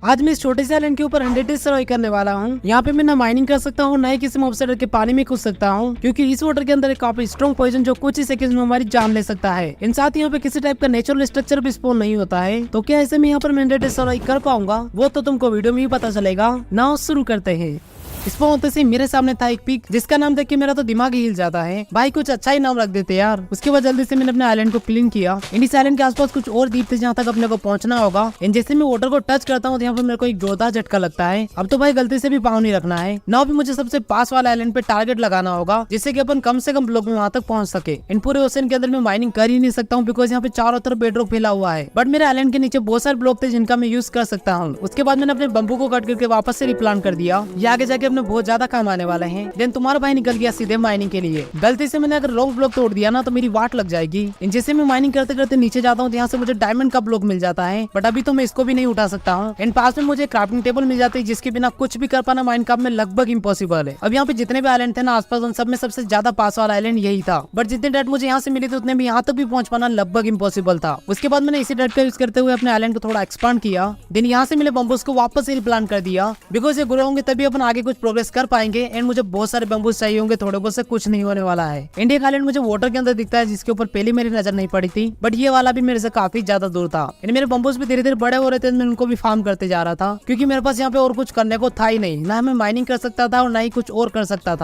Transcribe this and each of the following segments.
आज मैं इस छोटे से आइलैंड के ऊपर 100 डेज सर्वाइव करने वाला हूँ। यहाँ पे मैं ना माइनिंग कर सकता हूँ, ना ही किसी मॉब से डर के पानी में कूद सकता हूँ, क्योंकि इस वाटर के अंदर एक काफी स्ट्रॉन्ग पॉइजन जो कुछ ही सेकंड में हमारी जान ले सकता है। इन साथ ही यहाँ पे किसी टाइप का नेचुरल स्ट्रक्चर भी स्पॉन नहीं होता है। तो क्या ऐसे में यहाँ पर मैं 100 डेज सर्वाइव कर पाऊंगा, वो तो तुमको वीडियो में ही पता चलेगा। ना शुरू करते हैं। स्पॉन होते से मेरे सामने था एक पिक, जिसका नाम देख के मेरा तो दिमाग ही हिल जाता है। भाई कुछ अच्छा ही नाम रख देते यार। उसके बाद जल्दी से मैंने अपने आइलैंड को क्लीन किया। इस आइलैंड के आसपास कुछ और द्वीप थे जहाँ तक अपने को पहुंचना होगा। जैसे मैं वाटर को टच करता हूँ, यहाँ पर मेरे को एक जोरदार झटका लगता है। अब तो भाई गलती से भी पाँव नहीं रखना है। नाउ भी मुझे सबसे पास वाला आइलैंड पे टारगेट लगाना होगा, जिससे कि अपन कम से कम ब्लॉक में वहाँ तक पहुंच सके। इन पूरे ओशन के अंदर मैं माइनिंग कर ही नहीं सकता हूँ, बिकॉज यहाँ पे चारों तरफ बेडरॉक फैला हुआ है। बट मेरे आइलैंड के नीचे बहुत सारे ब्लॉक थे जिनका मैं यूज कर सकता हूँ। उसके बाद मैंने अपने बम्बू को कट करके वापस से रिप्लांट कर दिया। ये आगे जाके अपने बहुत ज्यादा काम आने वाले हैं। देन तुम्हारा भाई निकल गया सीधे माइनिंग के लिए। गलती से मैंने अगर रॉन्ग ब्लॉक तोड़ दिया ना, तो मेरी वाट लग जाएगी। जैसे मैं माइनिंग करते करते नीचे जाता हूँ, यहाँ से मुझे डायमंड का ब्लॉक मिल जाता है। बट अभी तो मैं इसको भी नहीं उठा सकता हूँ। एंड पास में मुझे क्राफ्टिंग टेबल मिल जाती है, जिसके बिना कुछ भी कर पाना माइनक्राफ्ट में लगभग इम्पॉसिबल है। अब यहाँ पे जितने भी आइलैंड थे ना आसपास, उन सब में सबसे ज्यादा पास वाला आइलैंड यही था। बट जितने डेट मुझे यहाँ से मिले थे, उतने भी यहाँ तक भी पहुंच पाना लगभग इम्पॉसिबल था। उसके बाद मैंने इसी डेट का यूज करते हुए अपने आइलैंड को थोड़ा एक्सपांड किया। देन यहाँ से मिले बम्बूस को वापस से रिप्लांट कर दिया, बिकॉज ये ग्रो होंगे तभी अपन आगे कुछ प्रोग्रेस कर पाएंगे। एंड मुझे बहुत सारे बम्बूस चाहिए होंगे, थोड़े बहुत से कुछ नहीं होने वाला है। इंडिया आइलैंड मुझे वाटर के अंदर दिखता है, जिसके ऊपर पहले मेरी नजर नहीं पड़ी थी। बट ये वाला भी मेरे से काफी ज्यादा दूर था। मेरे बम्बूस भी धीरे धीरे बड़े हो रहे थे। मैं उनको भी फार्म करते जा रहा था, क्योंकि मेरे पास यहाँ पे और कुछ करने को था ही नहीं। ना मैं माइनिंग कर सकता था और ना ही कुछ और कर सकता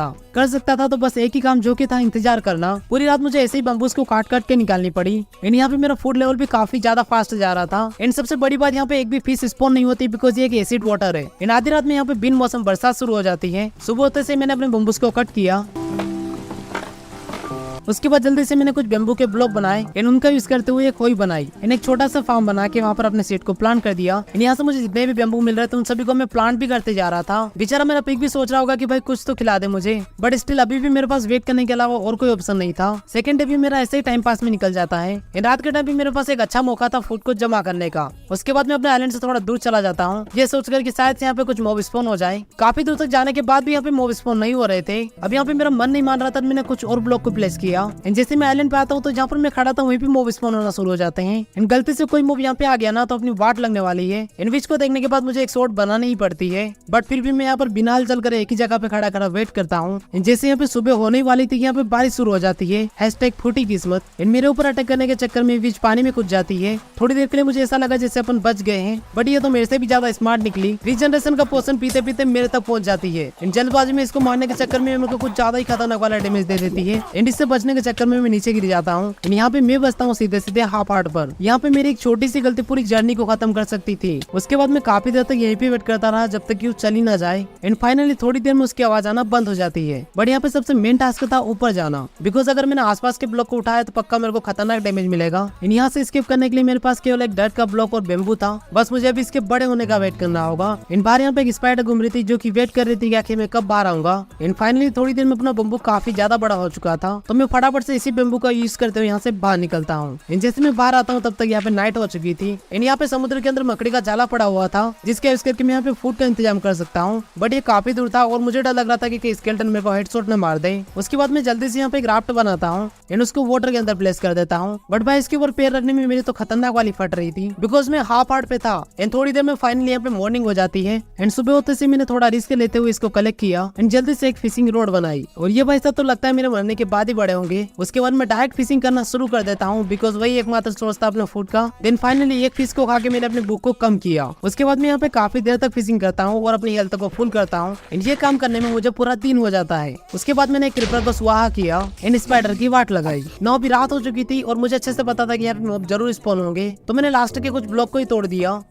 था तो बस एक ही काम, जो कि था इंतजार करना। पूरी रात मुझे ऐसे ही बम्बूस को काट काट के निकालनी पड़ी। एंड यहाँ पे मेरा फूड लेवल भी काफी ज्यादा फास्ट जा रहा था। एंड सबसे बड़ी बात, यहाँ पे एक भी फिश स्पॉन नहीं होती, बिकॉज ये एक एसिड वाटर है। एंड आधी रात में यहाँ पे बिन मौसम बरसात शुरू हो जाती है। सुबह होते से मैंने अपने बम्बूस को कट किया। उसके बाद जल्दी से मैंने कुछ बेम्बू के ब्लॉक बनाए। इन उनका यूज करते हुए एक खोई बनाई। एक छोटा सा फार्म बना के वहाँ पर अपने सीट को प्लांट कर दिया। यहाँ से मुझे जितने भी बेम्बू मिल रहे थे, उन सभी को मैं प्लांट भी करते जा रहा था। बेचारा मेरा पिग भी सोच रहा होगा कि भाई कुछ तो खिला दे मुझे, बट स्टिल अभी भी मेरे पास वेट करने के अलावा और कोई ऑप्शन नहीं था। सेकंड डे भी मेरा ऐसे ही टाइम पास में निकल जाता है। रात के टाइम भी मेरे पास एक अच्छा मौका था फूड को जमा करने का। उसके बाद मैं अपने आइलैंड से थोड़ा दूर चला जाता हूँ, ये सोचकर कि शायद यहाँ पे कुछ मॉब स्पॉन हो जाए। काफी दूर तक जाने के बाद भी यहाँ पे मॉब स्पॉन नहीं हो रहे थे। अब यहाँ पे मेरा मन नहीं मान रहा था, मैंने कुछ और ब्लॉक को प्लेस किया। जैसे मैं आइलैंड पे आता हूँ, तो जहाँ पर मैं खड़ा था वहीं पे मॉब स्पॉन होना शुरू हो जाते हैं। इन गलती से कोई मॉब यहाँ पे आ गया ना, तो अपनी वाट लगने वाली है। इन विच को देखने के बाद मुझे एक शॉट बनानी ही पड़ती है। बट फिर भी मैं यहाँ पर बिना हल चलकर एक ही जगह पे खड़ा खड़ा वेट करता हूँ। जैसे यहाँ पे सुबह होने वाली थी, यहाँ पे बारिश शुरू हो जाती है। हैशटैग फूटी किस्मत। इन मेरे ऊपर अटैक करने के चक्कर में विच पानी में कूद जाती है। थोड़ी देर के लिए मुझे ऐसा लगा जैसे अपन बच गए हैं, बट ये तो मेरे से भी ज्यादा स्मार्ट निकली। रीजनरेशन का पोशन पीते पीते मेरे तक पहुंच जाती है। इन जल्दबाजी में इसको मारने के चक्कर में मेरे को कुछ ज्यादा ही खतरनाक वाला डैमेज दे देती है। एंड इससे बचने के चक्कर में मैं नीचे गिर जाता हूँ। यहाँ पे मैं बचता हूँ सीधे सीधे हाफ हार्ट पर। यहाँ पे मेरी एक छोटी सी गलती पूरी जर्नी को खत्म कर सकती थी। उसके बाद मैं काफी देर तक यहीं पे वेट करता रहा, जब तक कि वो चली ना जाए। एंड फाइनली थोड़ी देर में उसकी आवाज आना बंद हो जाती है। बट यहाँ पे सबसे मेन टास्क था ऊपर जाना, बिकॉज अगर मैंने आसपास के ब्लॉक को उठाया तो पक्का मेरे को खतरनाक डैमेज मिलेगा। यहाँ से स्किप करने के लिए मेरे पास केवल एक डर्ट का ब्लॉक और बेम्बू था। बस मुझे अभी इसके बड़े होने का वेट करना होगा। इन बार यहाँ पे एक स्पाइडर घूम रही थी, जो की वेट कर रही थी कि मैं कब बाहर आऊंगा। इन फाइनली थोड़ी देर में अपना बम्बू काफी ज्यादा बड़ा हो चुका था, तो मैं फटाफट से इसी बेम्बू का यूज करते हुए यहाँ से बाहर निकलता हूँ। जैसे मैं बाहर आता हूँ, तब तक यहाँ पे नाइट हो चुकी थी। यहाँ पे समुद्र के अंदर मकड़ी का जाला पड़ा हुआ था, जिसके यूज करके मैं यहाँ पे फूड का इंतजाम कर सकता हूँ। बट ये काफी दूर था और मुझे डर लग रहा था कि स्केलेटन मेरे को हेडशॉट न मार दे। उसके बाद मैं जल्दी से यहाँ पे एक राफ्ट बनाता हूँ एंड उसको वाटर के अंदर प्लेस कर देता हूँ। बट भाई इसके ऊपर पैर रखने में मेरी तो खतरनाक वाली फट रही थी, बिकॉज मैं हाफ हार्ट पे था। एंड थोड़ी देर में फाइनली यहाँ पे मॉर्निंग हो जाती है। एंड सुबह होते से मैंने थोड़ा रिस्क लेते हुए इसको कलेक्ट किया एंड जल्दी से एक फिशिंग रोड बनाई। और ये भाई साहब तो लगता है मेरे मरने के बाद ही बड़े होंगे। उसके बाद मैं डायरेक्ट फिशिंग करना शुरू कर देता हूँ, बिकॉज वही एकमात्र सोर्स था अपने फूड का। देन फाइनली एक फिश को खा के मैंने अपने भूख को कम किया। उसके बाद मैं यहाँ पे काफी देर तक फिशिंग करता हूँ और अपनी हेल्थ को फुल करता हूँ। ये काम करने में मुझे पूरा दिन हो जाता है। उसके बाद मैंने क्रीपर को स्वाहा किया एंड स्पाइडर की वाट लगाई। नौ भी रात हो चुकी थी और मुझे अच्छे से पता था कि यहाँ पे मॉब जरूर स्पॉन होंगे, तो मैंने लास्ट के कुछ ब्लॉक को ही तोड़ दिया।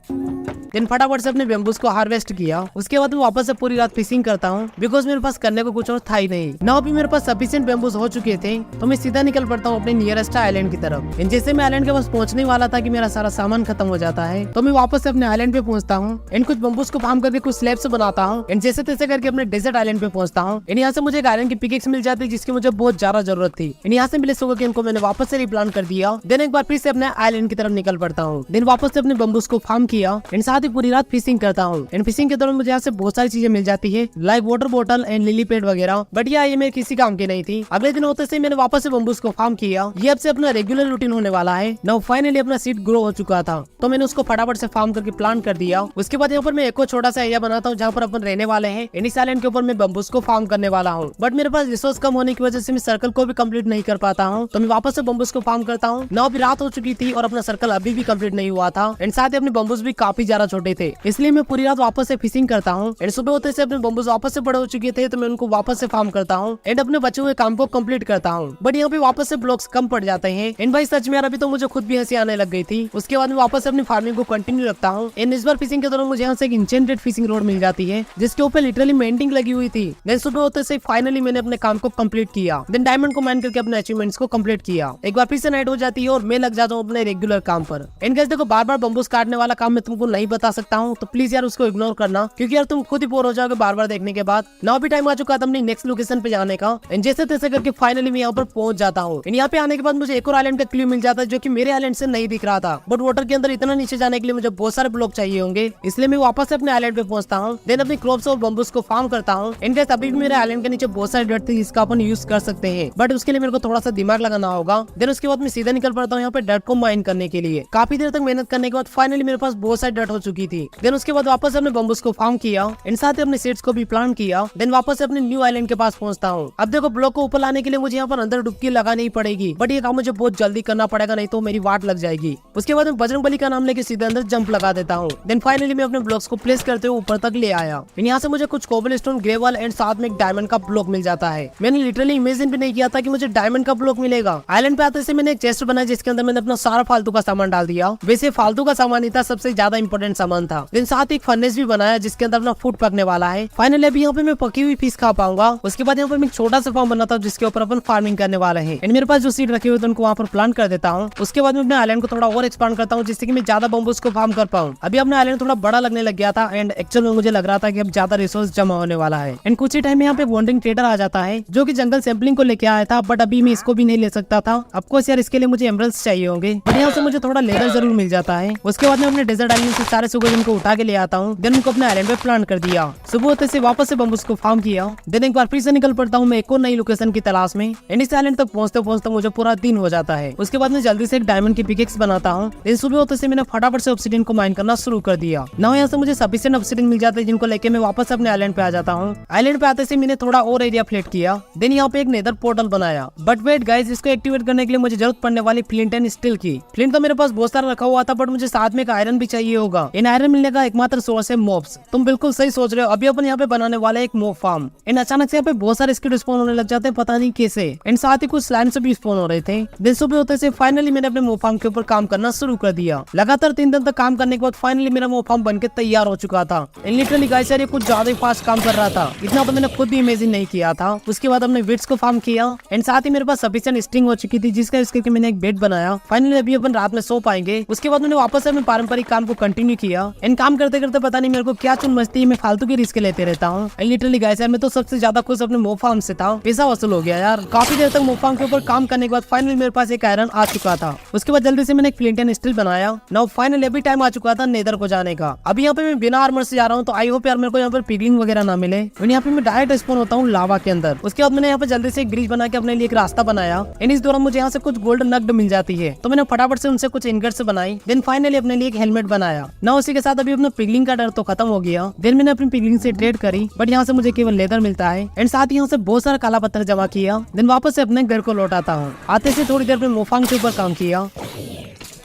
देन फटाफट से अपने बेम्बूस को हार्वेस्ट किया। उसके बाद मैं वापस से पूरी रात फिशिंग करता हूँ, बिकॉज मेरे पास करने को कुछ और था ही नहीं। नाउ भी मेरे पास सफिशिएंट बेम्बूस हो चुके थे, तो मैं सीधा निकल पड़ता हूँ अपने नियरेस्ट आइलैंड की तरफ। जैसे मैं आइलैंड के पास पहुंचने वाला था कि मेरा सारा सामान खत्म हो जाता है, तो मैं वापस से अपने आइलैंड पे पहुंचता हूँ एंड कुछ बम्बूस को फार्म करके कुछ स्लैब्स बनाता हूँ एंड जैसे तैसे करके अपने डेजर्ट आइलैंड पे पहुंचता हूँ। यहाँ से मुझे एक आयरन की पिकेक्स मिल जाती है, जिसकी मुझे बहुत ज्यादा जरूरत थी। यहाँ से मिले सोको इनको मैंने वापस से रिप्लांट कर दिया। देन एक बार फिर से अपने आइलैंड की तरफ निकल पड़ता हूँ। देन वापस से अपने बम्बूस को फार्म किया एंड साथ साथ ही पूरी रात फिशिंग करता हूँ। एंड फिशिंग के दौरान मुझे यहाँ से बहुत सारी चीजें मिल जाती है, लाइक वाटर बोतल एंड लिली पैड वगैरह, बट ये मेरे किसी काम की नहीं थी। अगले दिन होते से मैंने वापस से बम्बूस को फार्म किया। ये अब से अपना रेगुलर रूटीन होने वाला है। नाउ फाइनली अपना सीड ग्रो हो चुका था, तो मैंने उसको फटाफट से फार्म करके प्लांट कर दिया। उसके बाद यहाँ पर मैं एक और छोटा सा एरिया बनाता हूँ जहाँ पर अपन रहने वाले हैं। इस आइलैंड के ऊपर मैं बम्बूस को फार्म करने वाला हूँ, बट मेरे पास रिसोर्स कम होने की वजह से मैं सर्कल को भी कंप्लीट नहीं कर पाता हूँ, तो मैं वापस से बम्बूस को फार्म करता हूँ। नाउ अभी रात हो चुकी थी और अपना सर्कल अभी भी कंप्लीट नहीं हुआ था। एंड साथ ही अपने बम्बूस भी काफी ज्यादा छोटे थे, इसलिए मैं पूरी रात वापस से फिशिंग करता हूँ। एंड सुबह होते से अपने बम्बूस वापस से बड़े हो चुके थे, तो मैं उनको वापस से फार्म करता हूँ एंड अपने बचे हुए काम को कंप्लीट करता हूँ। बट यहाँ पे वापस से ब्लॉक्स कम पड़ जाते हैं। एंड भाई सच में यार अभी तो मुझे खुद भी हंसी आने लग गई थी। उसके बाद मैं वापस अपनी फार्मिंग को कंटिन्यू रखता हूँ। एंड इस बार फिशिंग के दौरान मुझे यहाँ से एक इंचेंटेड फिशिंग रोड मिल जाती है, जिसके ऊपर लिटरली मेंटिंग लगी हुई थी। देन सुबह होते से फाइनली मैंने अपने काम को कंप्लीट किया। देन डायमंड को माइन करके अपने अचीवमेंट्स को कंप्लीट किया। एक बार फिर से नाइट हो जाती है और मैं लग जाता हूँ अपने रेगुलर काम पर। एंड गाइस देखो, बार बार बम्बूस काटने वाला काम मैं तुमको नहीं बता सकता हूँ, तो प्लीज यार उसको इग्नोर करना, क्योंकि यार तुम खुद ही बोर हो जाओगे बार बार देखने के बाद। नाउ भी टाइम आ चुका था अपनी नेक्स्ट लोकेशन पे जाने का। एंड जैसे तैसे करके फाइनली मैं यहाँ पर पहुंच जाता हूँ। यहाँ पे आने के बाद मुझे एक और आइलैंड का क्लू मिल जाता है, जो कि मेरे आइलैंड से नहीं दिख रहा था। बट वाटर के अंदर इतना नीचे जाने के लिए मुझे बहुत सारे ब्लॉक चाहिए होंगे, इसलिए मैं वापस से अपने आइलैंड पे पहुंचता हूँ। देन अपनी क्रॉप्स और बम्बूस को फार्म करता हूँ। एंड गाइस अभी भी मेरे आइलैंड के नीचे बहुत सारे डर्ट थे जिसका अपन यूज कर सकते हैं, बट उसके लिए मेरे को थोड़ा सा दिमाग लगाना होगा। देन उसके बाद मैं सीधा निकल पड़ता हूँ यहाँ पे डर्ट को माइन करने के लिए। काफी देर तक मेहनत करने के बाद फाइनली मेरे पास बहुत सारी डर्ट हो चुकी थी। देन उसके बाद वापस अपने बम्बूस को फार्म किया एंड साथ ही अपने सीड्स को भी प्लांट किया। देन वापस से अपने न्यू आइलैंड के पास पहुंचता हूँ। अब देखो, ब्लॉक को ऊपर लाने के लिए मुझे यहाँ पर अंदर डुबकी लगानी पड़ेगी, बट ये काम मुझे बहुत जल्दी करना पड़ेगा, नहीं तो मेरी वाट लग जाएगी। उसके बाद मैं बजरंगबली का नाम लेके सीधे अंदर जंप लगा देता हूँ। देन फाइनली मैं अपने ब्लॉक्स को प्लेस करते हुए ऊपर तक ले आया। यहाँ से मुझे कुछ कोबलस्टोन, ग्रेवल एंड साथ में एक डायमंड का ब्लॉक मिल जाता है। मैंने लिटरली इमेजिन भी नहीं किया था कि मुझे डायमंड का ब्लॉक मिलेगा। आइलैंड पे आते से मैंने एक चेस्ट बनाया जिसके अंदर मैंने अपना सारा फालतू का सामान डाल दिया। वैसे फालतू का सामान ही था, सबसे ज्यादा इंपॉर्टेंट सामान था। देन साथ ही एक फर्नेस भी बनाया जिसके अंदर अपना फूड पकने वाला है। फाइनली अभी यहाँ पे मैं पकी हुई फिश खा पाऊंगा। उसके बाद यहाँ पे मैं एक छोटा सा फार्म बनाता हूँ जिसके ऊपर अपन फार्मिंग करने वाले हैं। एंड मेरे पास जो सीड रखे हुए थे उनको वहाँ पर प्लांट कर देता हूँ। उसके बाद मैं अपने आइलैंड को थोड़ा और एक्सपांड करता हूँ जिससे कि मैं ज्यादा बम्बूस को फार्म कर पाऊँ। अभी अपना आइलैंड थोड़ा बड़ा लगने लग गया था एंड एक्चुअल में मुझे लग रहा था कि अब ज्यादा रिसोर्स जमा होने वाला है। एंड कुछ ही टाइम में यहाँ पे वॉन्डरिंग ट्रेडर आ जाता है जो कि जंगल सैंपलिंग को लेके आया था, बट अभी मैं इसको भी नहीं ले सकता था। ऑफकोर्स यार इसके लिए मुझे एमरल्ड्स चाहिए होंगे, बट यहाँ से मुझे थोड़ा लेदर जरूर मिल जाता है। उसके बाद मैं अपने डेजर्ट आइलैंड से सारे सुगरजन को उठा के ले आता हूँ। देन उनको अपने आइलैंड पे प्लांट कर दिया। सुबह होते से वापस से बम्बूस को फार्म किया। देन एक बार फिर से निकल पड़ता हूँ मैं एक और नई लोकेशन की तलाश में। एंड इस आइलैंड तक पहुँचते पहुँचते मुझे पूरा दिन हो जाता है। उसके बाद मैं जल्दी से एक डायमंड की पिकेक्स बनाता हूँ। देन सुबह होते से मैंने फटाफट से ऑब्सिडियन को माइन करना शुरू कर दिया। नाउ यहाँ से मुझे सफिशिएंट ऑब्सिडियन मिल जाता है जिनको लेके मैं वापस अपने आइलैंड पे आ जाता हूँ। आइलैंड पे आते से मैंने थोड़ा और एरिया फ्लेट किया। देन यहाँ पे एक नेदर पोर्टल बनाया। बट वेट गाइस, इसको एक्टिवेट करने के लिए मुझे जरूरत पड़ने वाली फ्लिंट एंड स्टील की। फ्लिंट तो मेरे पास बहुत सारा रखा हुआ था, बट मुझे साथ में एक आयरन भी चाहिए होगा। इन आयरन मिलने का एकमात्र सोर्स है मॉब्स। तुम बिल्कुल सही सोच रहे हो। अभी अपन यहाँ पे बनाने वाले एक मॉब फार्म। इन अचानक से यहाँ पे बहुत सारे स्किड स्पॉन होने लग जाते हैं, पता नहीं कैसे। एंड साथ ही कुछ स्लाइम्स भी स्पॉन हो रहे थे। दिन सुबह होते से फाइनली मैंने अपने मॉब फार्म के ऊपर काम करना शुरू कर दिया। लगातार 3 दिन तक काम करने के बाद फाइनली मेरा मॉब फार्म बनके तैयार हो चुका था। लिटरली गाइस यार ये कुछ ज्यादा ही फास्ट काम कर रहा था, इतना तो मैंने खुद भी इमेजिन नहीं किया था। उसके बाद हमने विड्स को फार्म किया एंड साथ ही मेरे पास सफिशिएंट स्ट्रिंग हो चुकी थी जिसका यूज करके मैंने एक बेड बनाया। फाइनली अभी अपन रात में सो पाएंगे। उसके बाद मैंने वापस अपने पारंपरिक काम को कंटिन्यू किया। एंड काम करते करते पता नहीं मेरे को क्या चुन मस्ती है, मैं फालतू की रिस्क लेते रहता हूँ। लिटरली गाइस यार मैं तो सबसे ज्यादा खुश अपने मॉब फार्म से था। पैसा वसूल हो गया यार। काफी देर तक मॉब फार्म के ऊपर काम करने के बाद फाइनली मेरे पास एक आयरन आ चुका था। उसके बाद जल्दी से मैंने एक फ्लिंट एंड स्टील बनाया। नाउ फाइनली अभी टाइम आ चुका था नेदर को जाने का। अभी यहाँ पे मैं बिना आर्मर से जा रहा हूँ, तो आई होप यार मेरे को यहाँ पर पिगलिंग वगैरह ना मिले। यहाँ पे मैं डायरेक्ट स्पॉन होता हूँ लावा के अंदर। उसके बाद मैंने यहाँ पे जल्दी से एक ब्रिज बना के अपने लिए एक रास्ता बनाया। एंड इस दौरान मुझे यहाँ से कुछ गोल्ड नग्ड मिल जाती है, तो मैंने फटाफट से उनसे कुछ इनगट्स बनाई। देन फाइनली अपने लिए एक हेलमेट बनाया। ना उसी के साथ अभी अपना पिगलिंग का डर तो खत्म हो गया। देन मैंने अपनी पिगलिंग से ट्रेड करी, बट यहाँ से मुझे केवल लेदर मिलता है। एंड साथ ही यहाँ से बहुत सारा काला पत्थर जमा किया। देन वापस से अपने घर को लौटाता हूँ। आते से थोड़ी देर में मॉब फार्म के ऊपर काम किया।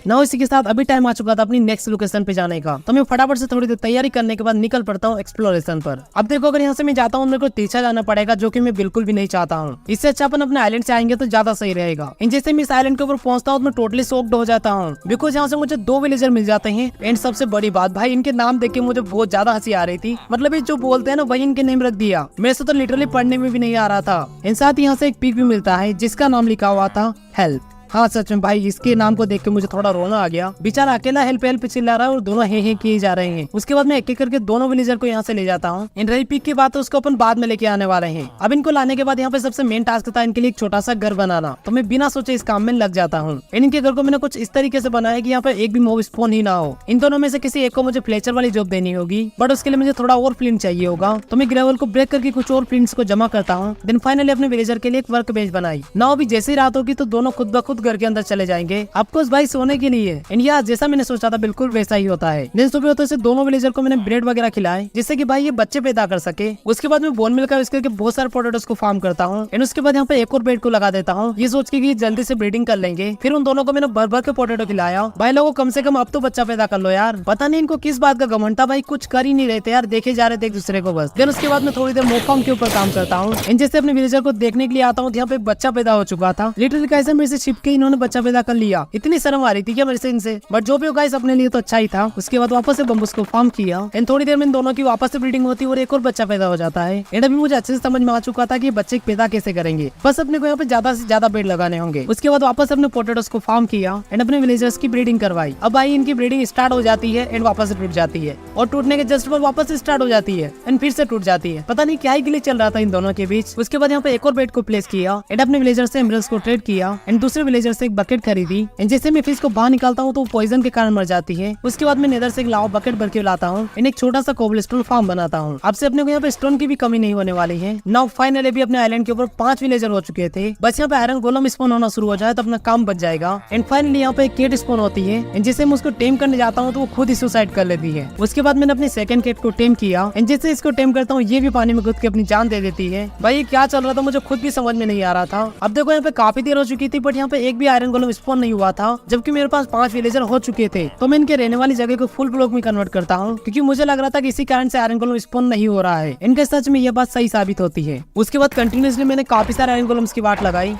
ना इसी के साथ अभी टाइम आ चुका था अपनी नेक्स्ट लोकेशन पे जाने का, तो मैं फटाफट से थोड़ी देर तैयारी करने के बाद निकल पड़ता हूँ एक्सप्लोरेशन पर। अब देखो, अगर यहाँ से मैं जाता हूँ मेरे को तिरछा जाना पड़ेगा, जो कि मैं बिल्कुल भी नहीं चाहता हूँ। इससे अच्छा अपन अपने आइलैंड से आएंगे तो ज्यादा सही रहेगा। इन जैसे मैं इस आइलैंड के ऊपर पहुंचता हूँ तो मैं टोटली शॉक्ड हो जाता हूँ, बिकॉज यहाँ से मुझे 2 विलेजर मिल जाते हैं। एंड सबसे बड़ी बात भाई, इनके नाम देख के मुझे बहुत ज्यादा हंसी आ रही थी। मतलब ये जो बोलते हैं ना वही इनके नेम रख दिया। मेरे से तो लिटरली पढ़ने में भी नहीं आ रहा था। इन साथ यहाँ से एक पिक भी मिलता है जिसका नाम लिखा हुआ था हेल्प। हाँ सच में भाई, इसके नाम को देख के मुझे थोड़ा रोना आ गया। बेचारा अकेला हेल्प हेल्प चिल्ला रहा है और दोनों हे किए जा रहे हैं। उसके बाद मैं एक एक करके दोनों विलेजर को यहाँ से ले जाता हूँ। इन रही पिक की बात है, उसको अपन बाद में लेके आने वाले हैं। अब इनको लाने के बाद यहाँ पे सबसे मेन टास्क था इनके लिए एक छोटा सा घर बनाना। तो मैं बिना सोचे इस काम में लग जाता हूँ। इनके घर को मैंने कुछ इस तरीके से बनाया कि यहाँ पे एक भी मॉब स्पॉन ही ना हो। इन दोनों में से किसी एक को मुझे फ्लेचर वाली जॉब देनी होगी, बट उसके लिए मुझे थोड़ा और फ्लिंट चाहिए होगा। तो मैं ग्रेवल को ब्रेक करके कुछ और फ्लिंट्स को जमा करता हूँ। देन फाइनली अपने विलेजर के लिए एक वर्क बेंच बनाई। ना अभी जैसे ही रात होगी तो दोनों खुद ब खुद घर के अंदर चले जाएंगे, आपको भाई सोने के लिए। इंडिया जैसा मैंने सोचा था बिल्कुल वैसा ही होता है। दिन सुबह होते से दोनों विलेजर को मैंने ब्रेड वगैरह खिलाए, जिससे कि भाई ये बच्चे पैदा कर सके। उसके बाद मैं बोन मिल का यूज करके बहुत सारे पोटैटोस को फार्म करता हूँ। एंड उसके बाद यहाँ पे एक और बेड को लगा देता हूँ, ये सोच के कि जल्दी से ब्रीडिंग कर लेंगे। फिर उन दोनों को मैंने भर भर के पोटैटो खिलाया। भाई लोगों कम से कम अब तो बच्चा पैदा कर लो यार। पता नहीं इनको किस बात का घमंड था भाई, कुछ कर ही नहीं रहे थे यार, देखे जा रहे थे एक दूसरे को बस। देन उसके बाद मैं थोड़ी देर मोक फार्म के ऊपर काम करता हूँ। इन जैसे अपने विलेजर को देखने के लिए आता हूँ, यहाँ पे बच्चा पैदा हो चुका था। लिटरली कैसे मेरे से छिप के इन्होंने बच्चा पैदा कर लिया, इतनी शर्म आ रही थी क्या मेरे से इनसे, बट जो भी गाइस अपने लिए तो अच्छा ही था। उसके बाद वापस से बम्बूस को फार्म किया। एंड थोड़ी देर में इन दोनों की वापस से ब्रीडिंग होती है और एक और बच्चा पैदा हो जाता है। एंड अभी मुझे अच्छे से समझ में आ चुका था कि बच्चे पैदा कैसे करेंगे, बस अपने को यहाँ पे ज्यादा से ज्यादा बेड लगाने होंगे। उसके बाद वापस अपने पोटैटोस को फार्म किया एंड अपने विलेजर्स की ब्रीडिंग करवाई। अब भाई इनकी ब्रीडिंग स्टार्ट हो जाती है एंड वापस से टूट जाती है, और टूटने के जस्ट बाद वापस से स्टार्ट हो जाती है एंड फिर से टूट जाती है। पता नहीं क्या ही गिले चल रहा था इन दोनों के बीच। उसके बाद यहाँ पे एक और बेड को प्लेस किया एंड अपने विलेजर से एमरल्स को ट्रेड किया एंड दूसरे विलेजर से एक बकेट खरीदी। एंड जैसे मैं फिश को बाहर निकालता हूँ तो पॉइजन के कारण मर जाती है। उसके बाद मैं नेदर से एक लावा बकेट भर के लाता हूँ एंड एक छोटा सा कोबलस्टोन फार्म बनाता हूँ। अब से अपने को यहाँ पे स्टोन की भी कमी नहीं होने वाली है। नाउ फाइनली भी अपने आइलैंड के ऊपर 5 विलेजर हो चुके थे, बस यहाँ पे आयरन गोलम स्पॉन होना शुरू हो जाए तो अपना काम बच जाएगा। एंड फाइनली यहाँ पे एक केट स्पॉन होती है एंड जैसे मैं उसको टेम करने जाता हूँ तो वो खुद ही सुसाइड कर लेती है। उसके बाद मैंने अपनी सेकंड केट को टेम किया एंड जैसे इसको टेम करता हूँ ये भी पानी में कूद के अपनी जान दे देती है। भाई ये क्या चल रहा था मुझे खुद भी समझ में नहीं आ रहा था। अब देखो यहाँ पे काफी देर हो चुकी थी बट यहाँ पे एक भी आयरन गोलम स्पॉन नहीं हुआ था, जबकि मेरे पास 5 विलेजर हो चुके थे। तो मैं इनके रहने वाली जगह को फुल ब्लॉक में कन्वर्ट करता हूँ, क्योंकि मुझे लग रहा था कि इसी कारण से आयरन गोलम स्पॉन नहीं हो रहा है। इनके सच में ये बात सही साबित होती है। उसके बाद कंटिन्यूसली मैंने काफी सारे आयरन गोलम्स की वाट लगाई।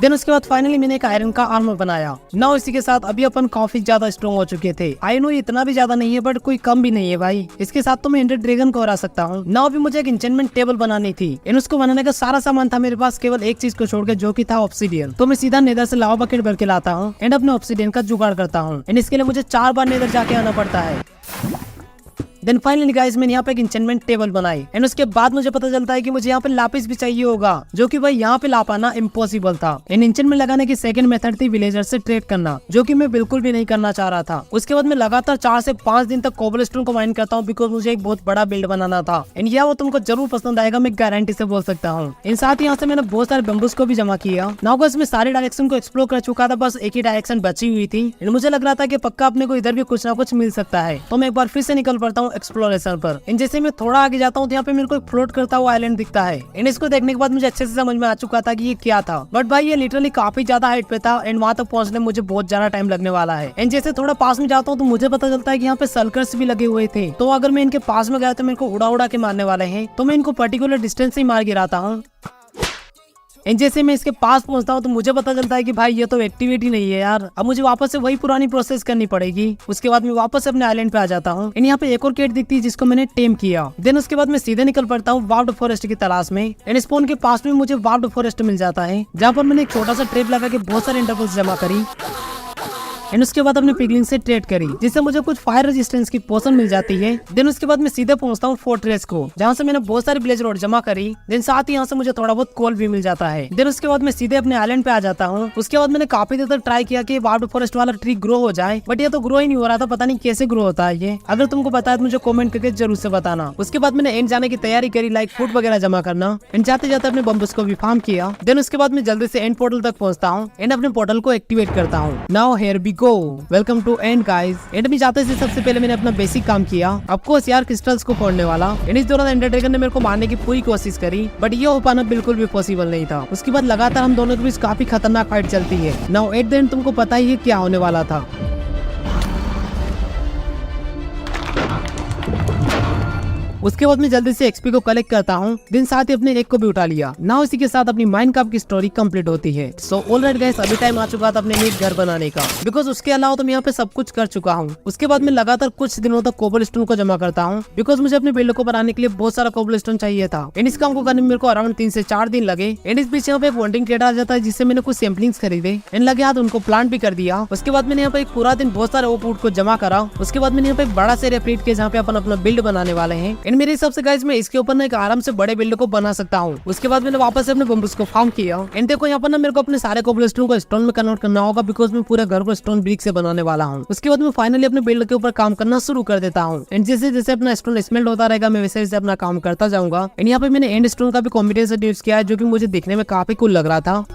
देन उसके बाद फाइनली मैंने एक आयरन का आर्मर बनाया। ना इसी के साथ अभी अपन काफी ज्यादा स्ट्रॉन्ग हो चुके थे। आई नो इतना भी ज्यादा नहीं है बट कोई कम भी नहीं है भाई। इसके साथ तो मैं एंडर ड्रैगन को हरा सकता हूँ। ना अभी मुझे एक एन्चेंटमेंट टेबल बनानी थी एंड उसको बनाने का सारा सामान था मेरे पास, केवल एक चीज को छोड़ के, जो की था ऑब्सीडियन। तो मैं सीधा नेदर से लावा बकेट भर के लाता हूँ एंड अपने ऑब्सीडियन का जुगाड़ करता हूँ। एंड इसके लिए मुझे 4 बार नेदर जाके आना पड़ता है। देन फाइनली गाइस मैंने यहाँ पे एक एन्चेंटमेंट टेबल बनाई एंड उसके बाद मुझे पता चलता है कि मुझे यहाँ पे लापिस भी चाहिए होगा, जो कि भाई यहाँ पे ला पाना इम्पॉसिबल था। इन एन्चेंटमेंट लगाने की सेकंड मेथड थी विलेजर से ट्रेड करना, जो कि मैं बिल्कुल भी नहीं करना चाह रहा था। उसके बाद मैं लगातार 4 से 5 दिन तक कोबलस्टोन को माइन करता हूँ, बिकॉज मुझे एक बहुत बड़ा बिल्ड बनाना था। एंड यह वो तुमको जरूर पसंद आएगा, मैं गारंटी से बोल सकता हूँ। इन साथ यहाँ से मैंने बहुत सारे बम्बूस को भी जमा किया। नाउ गाइस मैं सारे डायरेक्शन को एक्सप्लोर कर चुका था, बस एक ही डायरेक्शन बची हुई थी एंड मुझे लग रहा था कि पक्का अपने को इधर भी कुछ ना कुछ मिल सकता है। तो मैं एक बार फिर से निकल पड़ता हूँ एक्सप्लोरेशन पर। इन जैसे मैं थोड़ा आगे जाता हूँ तो यहाँ पे मेरे को एक फ्लोट करता हुआ आइलैंड दिखता है एंड इसको देखने के बाद मुझे अच्छे से समझ में आ चुका था कि ये क्या था। बट भाई ये लिटरली काफी ज्यादा हाइट पे था एंड वहाँ तक पहुँचने में मुझे बहुत ज्यादा टाइम लगने वाला है। एंड जैसे थोड़ा पास में जाता हूँ तो मुझे पता चलता है कि यहाँ पे सल्कर्स भी लगे हुए थे, तो अगर मैं इनके पास में गया तो मेरे को उड़ा उड़ा के मारने वाले हैं, तो मैं इनको पर्टिकुलर डिस्टेंस से ही मार गिराता हूँ। एंड जैसे मैं इसके पास पहुंचता हूँ तो मुझे पता चलता है कि भाई ये तो एक्टिविटी नहीं है यार, अब मुझे वापस से वही पुरानी प्रोसेस करनी पड़ेगी। उसके बाद मैं वापस अपने आइलैंड पे आ जाता हूँ एंड यहाँ पे एक और केट दिखती है जिसको मैंने टेम किया। देन उसके बाद मैं सीधे निकल पड़ता हूँ वार्ड फॉरेस्ट की तलाश में एंड स्पॉन के पास में मुझे वार्ड फॉरेस्ट मिल जाता है, जहाँ पर मैंने एक छोटा सा ट्रैप लगा के बहुत सारे इंटरवल्स जमा करी एंड उसके बाद अपने पिगलिंग से ट्रेड करी, जिससे मुझे कुछ फायर रेजिस्टेंस की पोशन मिल जाती है। देन उसके बाद मैं सीधे पहुंचता हूँ फोर्ट्रेस को, जहाँ से मैंने बहुत सारी ब्लेज रोड जमा करी। देन साथ ही यहाँ से मुझे थोड़ा बहुत कोल भी मिल जाता है। देन उसके बाद मैं सीधे अपने आइलैंड पे आ जाता हूँ। उसके बाद मैंने काफी देर तक ट्राई किया कि वार्ड फॉरेस्ट वाला ट्री ग्रो हो जाए, बट ये तो ग्रो ही नहीं हो रहा था, पता नहीं कैसे ग्रो होता है ये। अगर तुमको पता है तो मुझे कॉमेंट करके जरूर से बताना। उसके बाद मैंने एंड जाने की तैयारी करी, लाइक फूड वगैरह जमा करना एंड जाते जाते अपने बम्बस को भी फार्म किया। देन उसके बाद मैं जल्दी से एंड पोर्टल तक पहुंचता हूँ एंड अपने पोर्टल को एक्टिवेट करता हूँ। Now here we go, welcome to and guys. End में जाते से सबसे पहले मैंने अपना बेसिक काम किया, आपको यार क्रिस्टल्स को फोड़ने वाला। एंड इस दौरान एंडर ड्रैगन ने मेरे को मारने की पूरी कोशिश करी, बट ये हो पाना बिल्कुल भी पॉसिबल नहीं था। उसके बाद लगातार हम दोनों के बीच काफी खतरनाक फाइट चलती है। नाउ एट द एंड तुमको पता ही है क्या होने वाला था। उसके बाद मैं जल्दी से एक्सपी को कलेक्ट करता हूँ, दिन साथ ही अपने एक को भी उठा लिया। ना इसी के साथ अपनी माइनक्राफ्ट की स्टोरी कंप्लीट होती है। सो ऑलराइट गाइस, अभी टाइम आ चुका था अपने लिए घर बनाने का, बिकॉज उसके अलावा तो मैं यहाँ पे सब कुछ कर चुका हूँ। उसके बाद मैं लगातार कुछ दिनों तक कोबलस्टोन को जमा करता हूँ, बिकॉज मुझे अपने बिल्ड को बनाने के लिए बहुत सारा कोबलस्टोन चाहिए था। एंड इस काम को करने में मेरे को अराउंड 3 से 4 दिन लगे। एंड इस बीच यहाँ पे एक वॉन्टिंग ट्रेडर आ जाता है, जिससे मैंने कुछ सैम्पलिंग्स खरीदे एंड लगे हाथ उनको प्लांट भी कर दिया। उसके बाद मैंने यहाँ पे एक पूरा दिन बहुत सारे ओक वुड को जमा करा। उसके बाद मैंने यहाँ पे एक बड़ा सा एरिया क्रिएट किया जहाँ पे अपन अपना बिल्ड बनाने वाले हैं। एंड मेरे हिसाब से गाइस मैं इसके ऊपर ना एक आराम से बड़े बिल्ड को बना सकता हूँ। उसके बाद मैंने वापस से अपने बम्बूस को फार्म किया। एंड देखो यहाँ पर ना मेरे को अपने सारे कोबलस्टोन को स्टोन में कन्वर्ट करना होगा, बिकॉज मैं पूरे घर को स्टोन ब्रिक से बनाने वाला हूँ। उसके बाद मैं फाइनली अपने बिल्ड के ऊपर काम करना शुरू कर देता हूँ। एंड जैसे जैसे अपना स्टोन स्मेल्ट होता रहेगा, मैं वैसे वैसे अपना काम करता जाऊंगा। एंड यहाँ पे मैंने एंड स्टोन का भी कॉम्बिनेशन यूज किया है, जो कि मुझे देखने में काफी कूल लग रहा था।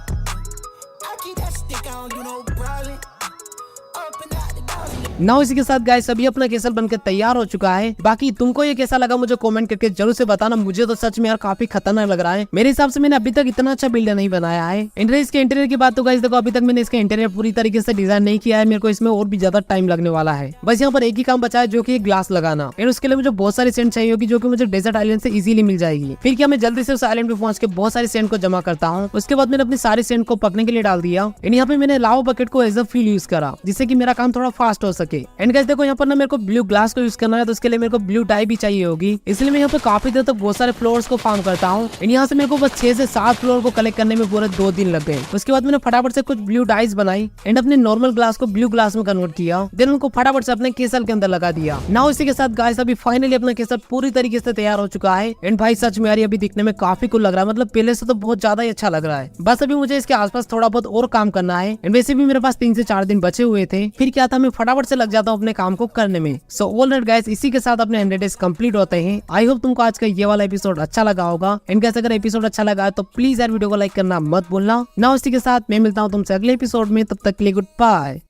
ना इसी के साथ गाइस अभी अपना कैसल बनकर तैयार हो चुका है। बाकी तुमको ये कैसा लगा मुझे कमेंट करके जरूर से बताना। मुझे तो सच में यार काफी खतरनाक लग रहा है। मेरे हिसाब से मैंने अभी तक इतना अच्छा बिल्ड नहीं बनाया है। इसके इंटीरियर की बात तो गाइस देखो, अभी तक मैंने इसका इंटीरियर पूरी तरीके से डिजाइन नहीं किया है। मेरे को इसमें और भी ज्यादा टाइम लगने वाला है। बस यहाँ पर एक ही काम बचा है, जो की ग्लास लगाना। एंड उसके लिए मुझे बहुत सारी सेंट चाहिए होगी, जो की मुझे डेजर्ट आइलैंड से इजीली मिल जाएगी। फिर क्या मैं जल्दी से उस आइलैंड पे पहुंच के बहुत सारी सेंट को जमा करता हूँ। उसके बाद मैंने अपनी सारी सेंट को पकने के लिए डाल दिया। एंड यहाँ पे मैंने लावा बकेट को एज अ फ्यूल यूज करा, जिससे कि मेरा काम थोड़ा फास्ट हो सके। एंड गाइस देखो यहाँ पर ना मेरे को ब्लू ग्लास को यूज करना है, तो उसके लिए मेरे को ब्लू डाई भी चाहिए होगी। इसलिए मैं यहाँ पे काफी देर तक बहुत सारे फ्लोर्स को फार्म करता हूँ। यहाँ से मेरे को बस 6 से 7 फ्लोर को कलेक्ट करने में पूरे 2 दिन लग गए। उसके बाद मैंने फटाफट से कुछ ब्लू डाइस बनाई एंड अपने नॉर्मल ग्लास को ब्लू ग्लास में कन्वर्ट किया। देन उनको फटाफट से अपने केसल के अंदर लगा दिया। नाउ इसी के साथ गाइस अभी फाइनली अपना केसल पूरी तरीके से तैयार हो चुका है। एंड भाई सच में यार अभी दिखने में काफी कूल लग रहा है, मतलब पहले से तो बहुत ज्यादा ही अच्छा लग रहा है। बस अभी मुझे इसके आसपास थोड़ा बहुत और काम करना है। एंड वैसे भी मेरे पास 3 से 4 दिन बचे हुए थे। फिर क्या था, मैं फटाफट से लग जाता हूँ अपने काम को करने में। सो ऑलराइट गाइस, इसी के साथ अपने 100 डेज कंप्लीट होते हैं। आई होप तुमको आज का ये वाला एपिसोड अच्छा लगा होगा। एंड गाइस अगर एपिसोड अच्छा लगा तो प्लीज यार वीडियो को लाइक करना मत भूलना। ना इसी के साथ मैं मिलता हूँ तुमसे अगले एपिसोड में, तब तक के लिए गुड बाय।